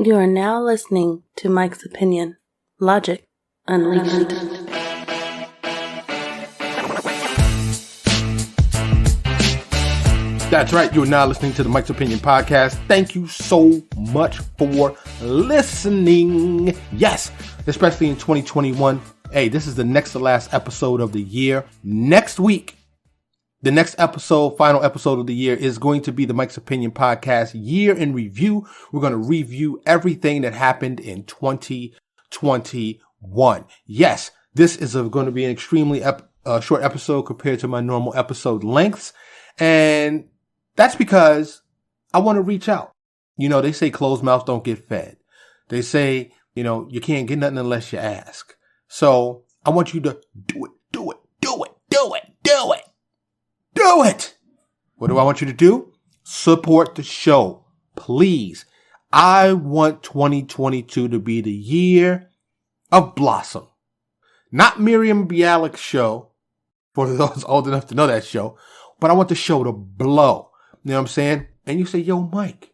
You are now listening to Mike's Opinion. Logic Unleashed. That's right. You're now listening to the Mike's Opinion podcast. Thank you so much for listening. Yes, especially in 2021. Hey, this is the next to last episode of the year. Next week, the next episode, final episode of the year, is going to be the Mike's Opinion podcast year in review. We're going to review everything that happened in 2021. Yes, this is going to be an extremely short episode compared to my normal episode lengths. And that's because I want to reach out. You know, they say closed mouths don't get fed. They say, you know, you can't get nothing unless you ask. So I want you to do it. Do it. What do I want you to do? Support the show, please. I want 2022 to be the year of Blossom. Not Miriam Bialik's show, for those old enough to know that show, but I want the show to blow. You know what I'm saying? And you say, yo, Mike,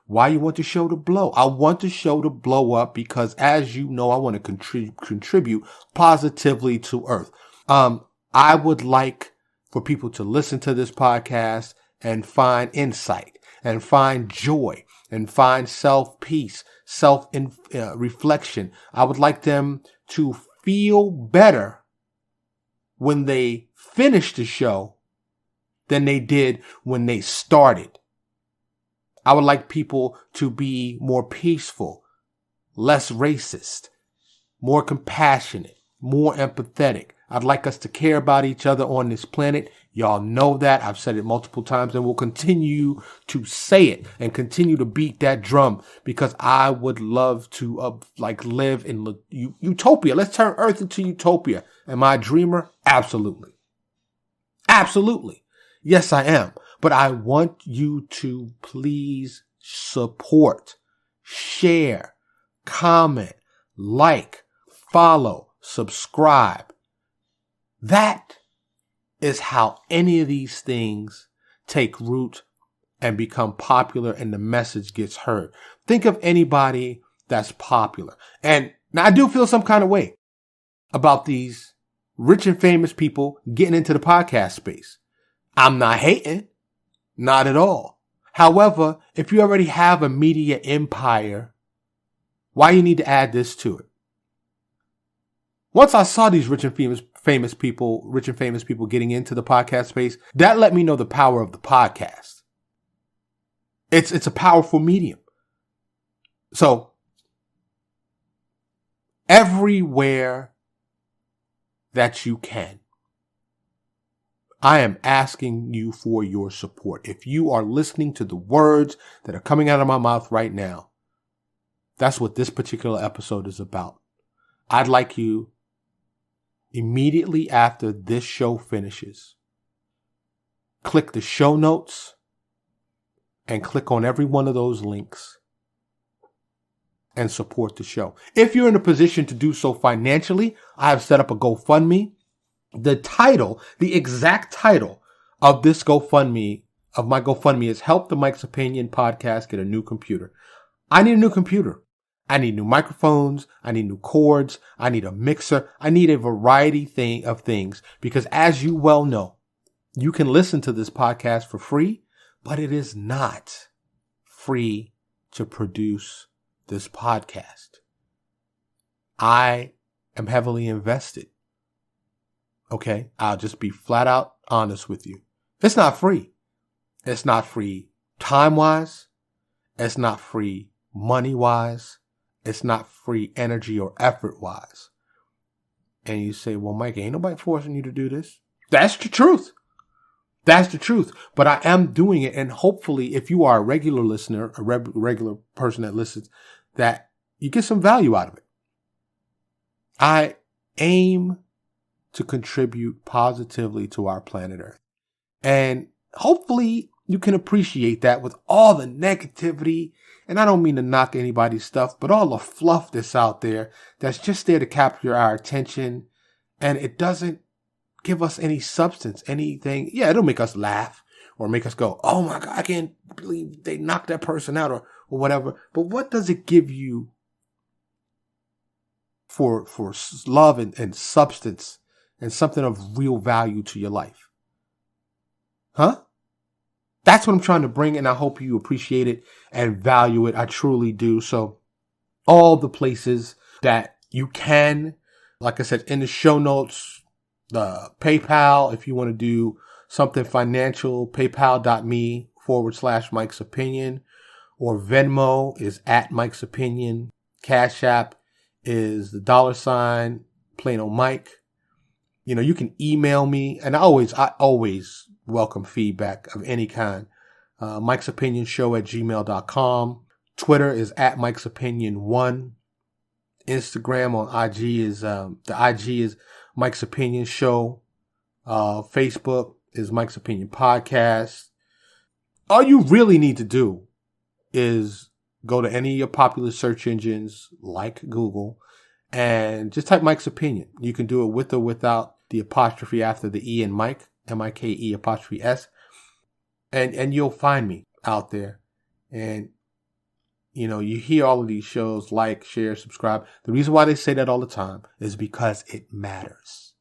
why you want the show to blow? I want the show to blow up because, as you know, I want to contribute positively to Earth. I would like for people to listen to this podcast and find insight and find joy and find self-peace, self-reflection. I would like them to feel better when they finish the show than they did when they started. I would like people to be more peaceful, less racist, more compassionate, more empathetic. I'd like us to care about each other on this planet. Y'all know that. I've said it multiple times and will continue to say it and continue to beat that drum because I would love to live in utopia. Let's turn Earth into utopia. Am I a dreamer? Absolutely. Absolutely. Yes, I am. But I want you to please support, share, comment, like, follow, subscribe. That is how any of these things take root and become popular and the message gets heard. Think of anybody that's popular. And now I do feel some kind of way about these rich and famous people getting into the podcast space. I'm not hating. Not at all. However, if you already have a media empire, why you need to add this to it? Once I saw these rich and famous people getting into the podcast space, that let me know the power of the podcast. It's a powerful medium. So everywhere that you can, I am asking you for your support. If you are listening to the words that are coming out of my mouth right now, that's what this particular episode is about. I'd like you, immediately after this show finishes, click the show notes and click on every one of those links and support the show. If you're in a position to do so financially, I have set up a GoFundMe. The exact title of my GoFundMe is Help the Mike's Opinion podcast get a new computer. I need a new computer. I need new microphones. I need new cords. I need a mixer. I need a variety of things because, as you well know, you can listen to this podcast for free, but it is not free to produce this podcast. I am heavily invested. Okay, I'll just be flat out honest with you. It's not free. It's not free time-wise. It's not free money-wise. It's not free energy or effort-wise. And you say, well, Mike, ain't nobody forcing you to do this. That's the truth. That's the truth. But I am doing it. And hopefully, if you are a regular listener, a regular person that listens, that you get some value out of it. I aim to contribute positively to our planet Earth. And hopefully you can appreciate that with all the negativity. And I don't mean to knock anybody's stuff, but all the fluff that's out there that's just there to capture our attention. And it doesn't give us any substance, anything. Yeah, it'll make us laugh or make us go, oh my God, I can't believe they knocked that person out, or or whatever. But what does it give you for love and substance and something of real value to your life? Huh? That's what I'm trying to bring, and I hope you appreciate it and value it. I truly do. So all the places that you can, like I said, in the show notes, the PayPal, if you want to do something financial, paypal.me/Mike's Opinion, or Venmo is at Mike's Opinion. Cash App is the $, plain old Mike. You know, you can email me, and I always welcome feedback of any kind. Mike's Opinion Show at gmail.com. Twitter is at Mike's Opinion 1. Instagram on IG is, the IG is Mike's Opinion Show. Facebook is Mike's Opinion Podcast. All you really need to do is go to any of your popular search engines like Google and just type Mike's Opinion. You can do it with or without the apostrophe after the E in Mike, MIKE''S. And you'll find me out there. And, you know, you hear all of these shows, like, share, subscribe. The reason why they say that all the time is because it matters.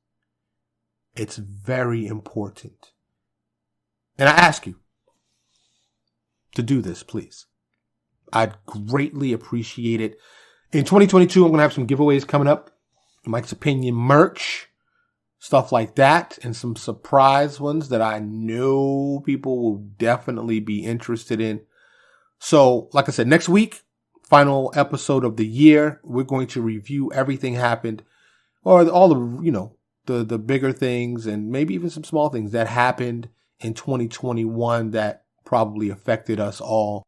It's very important. And I ask you to do this, please. I'd greatly appreciate it. In 2022, I'm going to have some giveaways coming up. Mike's Opinion merch, stuff like that, and some surprise ones that I know people will definitely be interested in. So, like I said, next week, final episode of the year, we're going to review everything happened, or all the, you know, the bigger things and maybe even some small things that happened in 2021 that probably affected us all.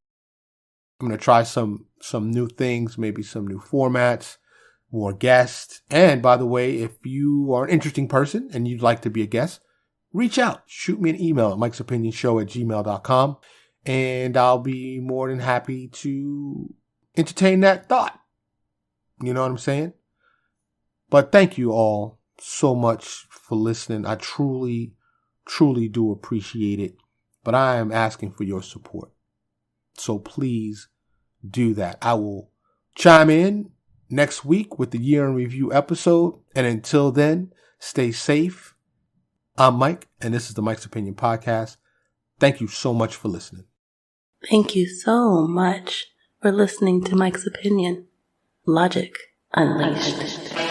I'm going to try some new things, maybe some new formats, more guests. And by the way, if you are an interesting person and you'd like to be a guest, reach out. Shoot me an email at mikesopinionshow@gmail.com. And I'll be more than happy to entertain that thought. You know what I'm saying? But thank you all so much for listening. I truly, truly do appreciate it. But I am asking for your support. So please do that. I will chime in next week with the year in review episode. And until then, stay safe. I'm Mike, and this is the Mike's Opinion Podcast. Thank you so much for listening. Thank you so much for listening to Mike's Opinion. Logic Unleashed.